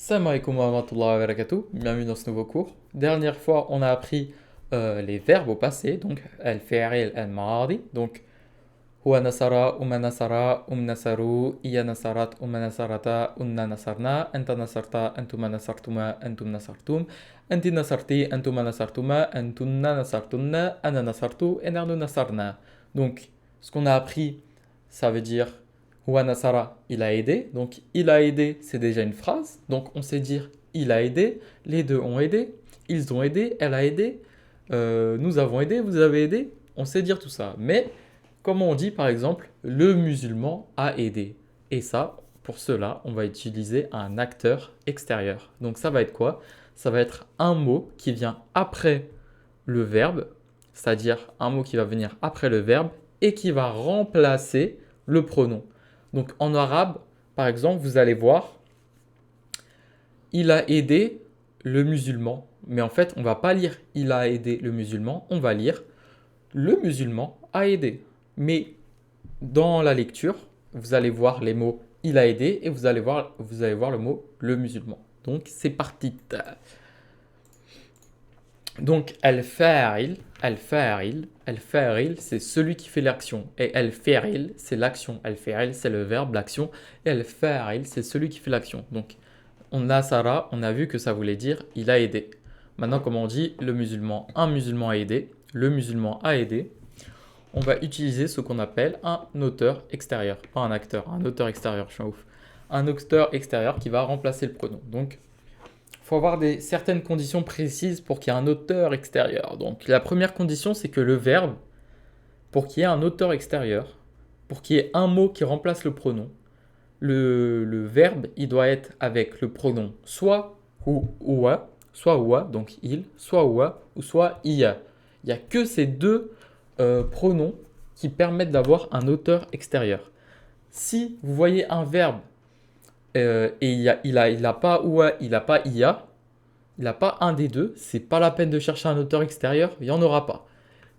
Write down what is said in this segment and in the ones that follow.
Salam alaikum wa rahmatullahi wa barakatuh, bienvenue dans ce nouveau cours. Dernière fois, on a appris les verbes au passé, donc al-fi'il al-madi, donc huwa nasara, umma nasara, nasaru, iya nasarat, umma nasarata, unna nasarna, anta nasarta, antuma nasartuma, antum nasartum, anti nasarti, antuma nasartuma, antunna nasartunna, ana nasartu, et nahnu nasarna. Donc, ce qu'on a appris, ça veut dire Huwa Nasara, il a aidé. Donc, il a aidé, c'est déjà une phrase. Donc, on sait dire il a aidé, les deux ont aidé, ils ont aidé, elle a aidé, nous avons aidé, vous avez aidé. On sait dire tout ça. Mais, comment on dit par exemple, le musulman a aidé. Et ça, pour cela, on va utiliser un acteur extérieur. Donc, ça va être quoi? Ça va être un mot qui vient après le verbe, c'est-à-dire un mot qui va venir après le verbe et qui va remplacer le pronom. Donc en arabe, par exemple, vous allez voir, il a aidé le musulman. Mais en fait, on ne va pas lire il a aidé le musulman, on va lire le musulman a aidé. Mais dans la lecture, vous allez voir les mots il a aidé et vous allez voir le mot le musulman. Donc c'est parti. Donc, al-fa'il, c'est celui qui fait l'action. Et al-fi'il, c'est l'action. Al-fi'il, c'est le verbe, l'action. Et al-fa'il, c'est celui qui fait l'action. Donc, on a Sarah, on a vu que ça voulait dire il a aidé. Maintenant, comme on dit le musulman, un musulman a aidé, le musulman a aidé, on va utiliser ce qu'on appelle un auteur extérieur. Pas un acteur, un auteur extérieur, je suis un ouf. Un auteur extérieur qui va remplacer le pronom. Donc, il faut avoir certaines conditions précises pour qu'il y ait un auteur extérieur. Donc la première condition, c'est que le verbe, pour qu'il y ait un auteur extérieur, pour qu'il y ait un mot qui remplace le pronom, le verbe, il doit être avec le pronom soit ouwa, soit ouwa, donc il, soit ouwa, ou soit ia. Il n'y a que ces deux pronoms qui permettent d'avoir un auteur extérieur. Si vous voyez un verbe et il a pas ouah, il n'a pas ia, il n'a pas un des deux, c'est pas la peine de chercher un auteur extérieur, il n'y en aura pas.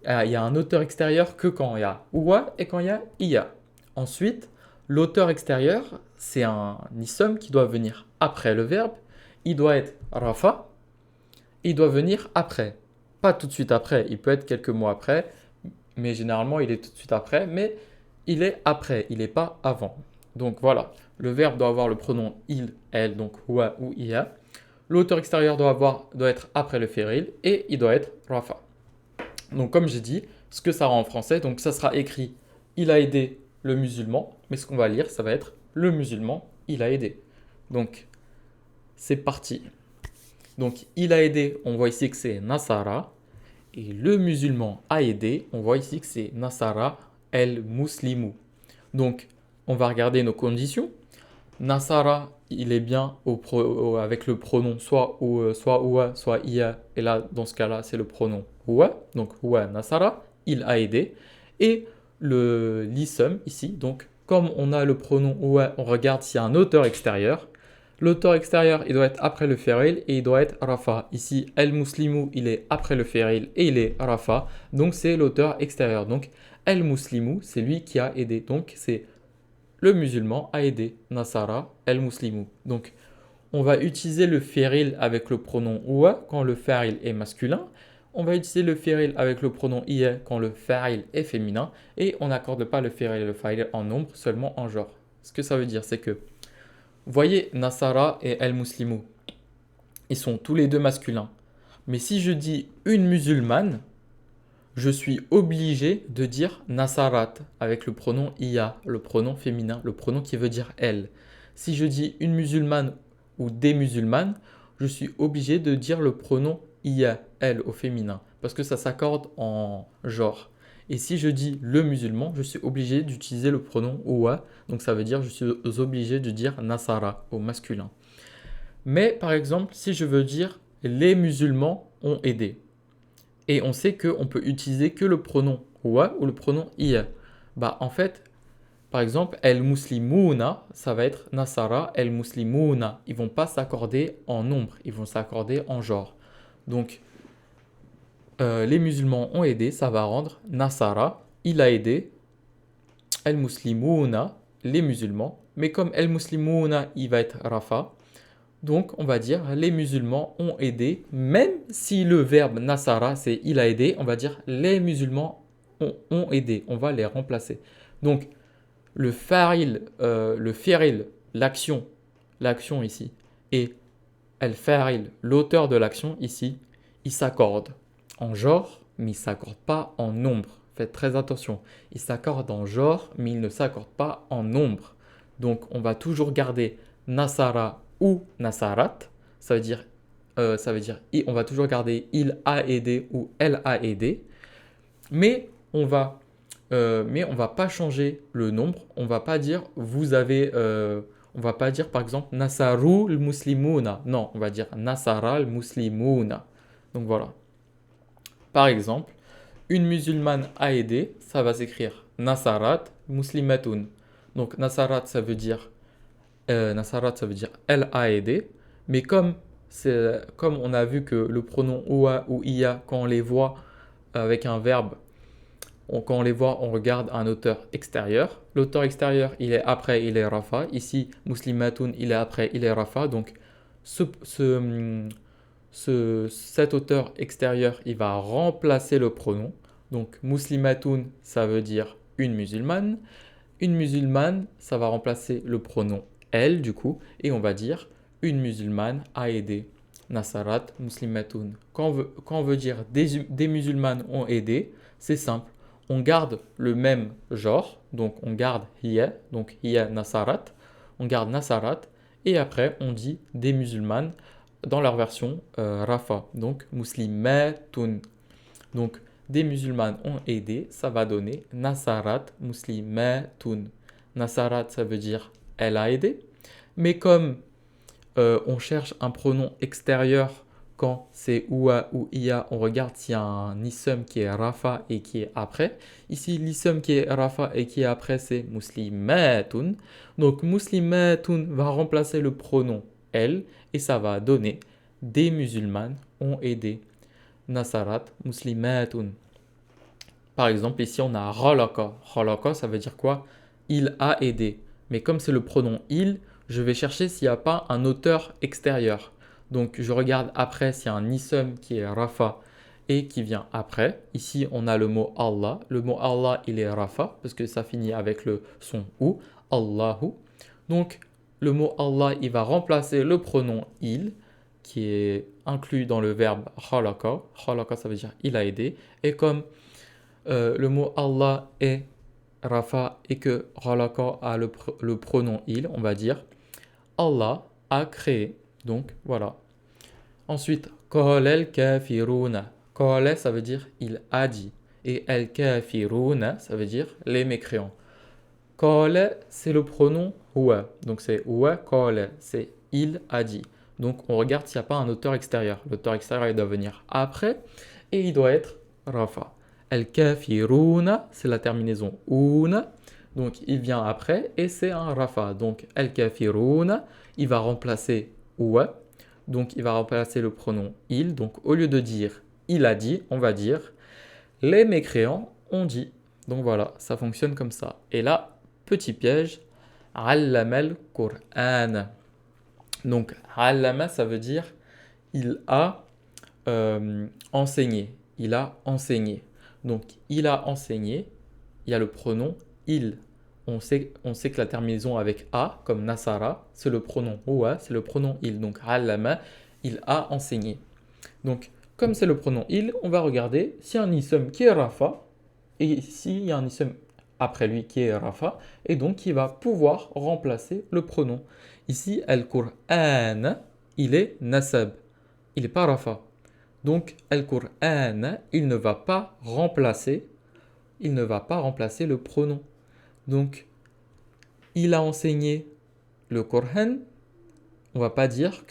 Il y a un auteur extérieur que quand il y a ouah et quand il y a ia. Ensuite, l'auteur extérieur, c'est un ism qui doit venir après le verbe, il doit être rafa, et il doit venir après. Pas tout de suite après, il peut être quelques mots après, mais généralement il est tout de suite après, mais il est après, il n'est pas avant. Donc voilà, le verbe doit avoir le pronom il, elle, donc huwa ou ia. L'auteur extérieur doit être après le féril et il doit être rafa. Donc comme j'ai dit, ce que ça rend en français, donc ça sera écrit il a aidé le musulman, mais ce qu'on va lire, ça va être le musulman, il a aidé. Donc c'est parti. Donc il a aidé, on voit ici que c'est Nasara. Et le musulman a aidé, on voit ici que c'est Nasara el-Muslimu. Donc on va regarder nos conditions. Nasara, il est bien avec le pronom soit ouah, soit ia. Et là, dans ce cas-là, c'est le pronom ouah. Donc ouah Nasara, il a aidé. Et l'ism ici, donc comme on a le pronom ouah, on regarde s'il y a un auteur extérieur. L'auteur extérieur, il doit être après le féril et il doit être rafa. Ici, el-muslimu, il est après le féril et il est rafa. Donc c'est l'auteur extérieur. Donc el-muslimu, c'est lui qui a aidé. Donc c'est le musulman a aidé, Nasara el-Muslimu. Donc, on va utiliser le féril avec le pronom ouah quand le fa'il est masculin. On va utiliser le féril avec le pronom ia quand le fa'il est féminin. Et on n'accorde pas le féril et le fa'il en nombre, seulement en genre. Ce que ça veut dire, c'est que, voyez Nasara et el-Muslimu, ils sont tous les deux masculins. Mais si je dis une musulmane, je suis obligé de dire Nasarat avec le pronom ia, le pronom féminin, le pronom qui veut dire elle. Si je dis une musulmane ou des musulmanes, je suis obligé de dire le pronom ia, elle au féminin, parce que ça s'accorde en genre. Et si je dis le musulman, je suis obligé d'utiliser le pronom ouah, donc ça veut dire je suis obligé de dire Nasara au masculin. Mais par exemple, si je veux dire les musulmans ont aidé, et on sait qu'on peut utiliser que le pronom wa ou le pronom ia. Bah en fait, par exemple, el muslimuna, ça va être nasara el muslimuna. Ils vont pas s'accorder en nombre, ils vont s'accorder en genre. Donc, les musulmans ont aidé, ça va rendre nasara, il a aidé, el muslimuna, les musulmans. Mais comme el muslimuna, il va être rafa, Donc, on va dire les musulmans ont aidé, même si le verbe nasara, c'est il a aidé, on va dire les musulmans ont aidé, on va les remplacer. Donc, le fi'il, l'action ici, et el-fa'il, l'auteur de l'action ici, ils s'accordent en genre, mais ils ne s'accordent pas en nombre. Faites très attention. Ils s'accordent en genre, mais ils ne s'accordent pas en nombre. Donc, on va toujours garder nasara ou nasarat. On va toujours garder il a aidé ou elle a aidé. Mais on va pas changer le nombre. On va pas dire on va pas dire par exemple Nasaru muslimuna. Non, on va dire Nasara muslimuna. Donc voilà. Par exemple, une musulmane a aidé, ça va s'écrire Nasarat muslimatun. Donc Nasarat ça veut dire elle a aidé, mais comme on a vu que le pronom oua ou ia quand on les voit avec un verbe, quand on les voit, on regarde un auteur extérieur. L'auteur extérieur, il est après, il est Rafa. Ici, Muslimatun, il est après, il est Rafa. Donc, ce, ce, cet auteur extérieur, il va remplacer le pronom. Donc, Muslimatun, ça veut dire une musulmane. Une musulmane, ça va remplacer le pronom elle, du coup. Et on va dire une musulmane a aidé. Nasarat, Muslimatun. Quand on veut dire des musulmanes ont aidé, c'est simple, on garde le même genre, donc on garde hiya nasarat, on garde nasarat, et après on dit des musulmanes dans leur version rafa, donc muslimatun. Donc des musulmanes ont aidé, ça va donner nasarat muslimatun. Nasarat, ça veut dire elle a aidé, mais comme on cherche un pronom extérieur quand c'est oua ou ia, on regarde s'il y a un ism qui est rafa et qui est après. Ici, l'ism qui est rafa et qui est après, c'est muslimatun. Donc, muslimatun va remplacer le pronom elle et ça va donner des musulmanes ont aidé. Nasarat muslimatun. Par exemple, ici, on a ralaka. Ralaka, ça veut dire quoi? Il a aidé. Mais comme c'est le pronom il, je vais chercher s'il n'y a pas un auteur extérieur. Donc, je regarde après s'il y a un ism qui est rafa et qui vient après. Ici, on a le mot Allah. Le mot Allah, il est rafa parce que ça finit avec le son ou, Allahu. Donc, le mot Allah, il va remplacer le pronom il qui est inclus dans le verbe khalaqa. Khalaqa, ça veut dire il a aidé. Et comme le mot Allah est Rafa et que Khalaqa a le pronom il, on va dire Allah a créé. Donc voilà. Ensuite, Qala al-kafiruna. Qala, ça veut dire il a dit. Et al-kafiruna, ça veut dire les mécréants. Qala, c'est le pronom huwa. Donc c'est huwa qala, c'est il a dit. Donc on regarde s'il n'y a pas un auteur extérieur. L'auteur extérieur, il doit venir après et il doit être Rafa. Al-kafiruna, c'est la terminaison una. Donc il vient après et c'est un Rafa. Donc al-kafiruna, il va remplacer huwa. Donc il va remplacer le pronom il. Donc au lieu de dire il a dit, on va dire les mécréants ont dit. Donc voilà, ça fonctionne comme ça. Et là, petit piège, allamal Qur'an. Donc allama, ça veut dire il a enseigné. Il a enseigné. Donc il a enseigné, il y a le pronom il. On sait que la terminaison avec a, comme Nasara, c'est le pronom huwa, c'est le pronom il. Donc allama, il a enseigné. Donc comme c'est le pronom il, on va regarder s'il y a un ism qui est rafa et s'il y a un ism après lui qui est rafa et donc qui va pouvoir remplacer le pronom. Ici, al-Qur'an, il est nasab, il n'est pas rafa. Donc al-Qur'an, il ne va pas remplacer le pronom. Donc il a enseigné le Coran. On va pas dire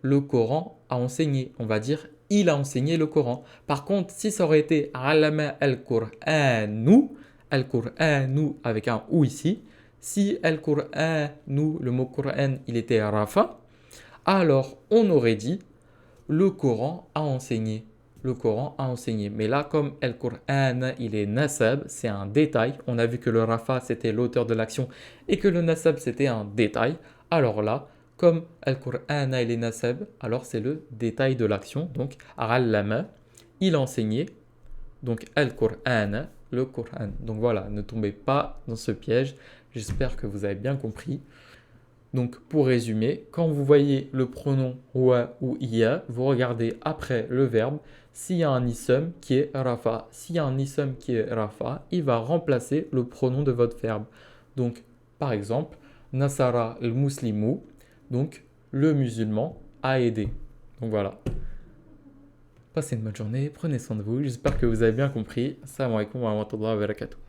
le Coran a enseigné. On va dire il a enseigné le Coran. Par contre, si ça aurait été alama al-Qur'anu, al-Qur'anu avec un ou ici, si al-Qur'anu, le mot Qur'an, il était rafa, alors on aurait dit le Coran a enseigné. Le Coran a enseigné. Mais là, comme al-Qur'an, il est nasab, c'est un détail. On a vu que le rafa, c'était l'auteur de l'action et que le nasab, c'était un détail. Alors là, Comme Al-Qur'ana il est nasab, alors c'est le détail de l'action. Donc, allama, il enseignait. Donc, Al-Qur'ana, le Qur'an. Donc voilà, ne tombez pas dans ce piège. J'espère que vous avez bien compris. Donc, pour résumer, quand vous voyez le pronom wa ou iya, vous regardez après le verbe. S'il y a un ism qui est rafa, s'il y a un ism qui est rafa, il va remplacer le pronom de votre verbe. Donc, par exemple, Nasara al-Muslimu, donc le musulman a aidé. Donc voilà. Passez une bonne journée, prenez soin de vous. J'espère que vous avez bien compris. Assalamu alaikum wa rahmatullahi wa barakatuh.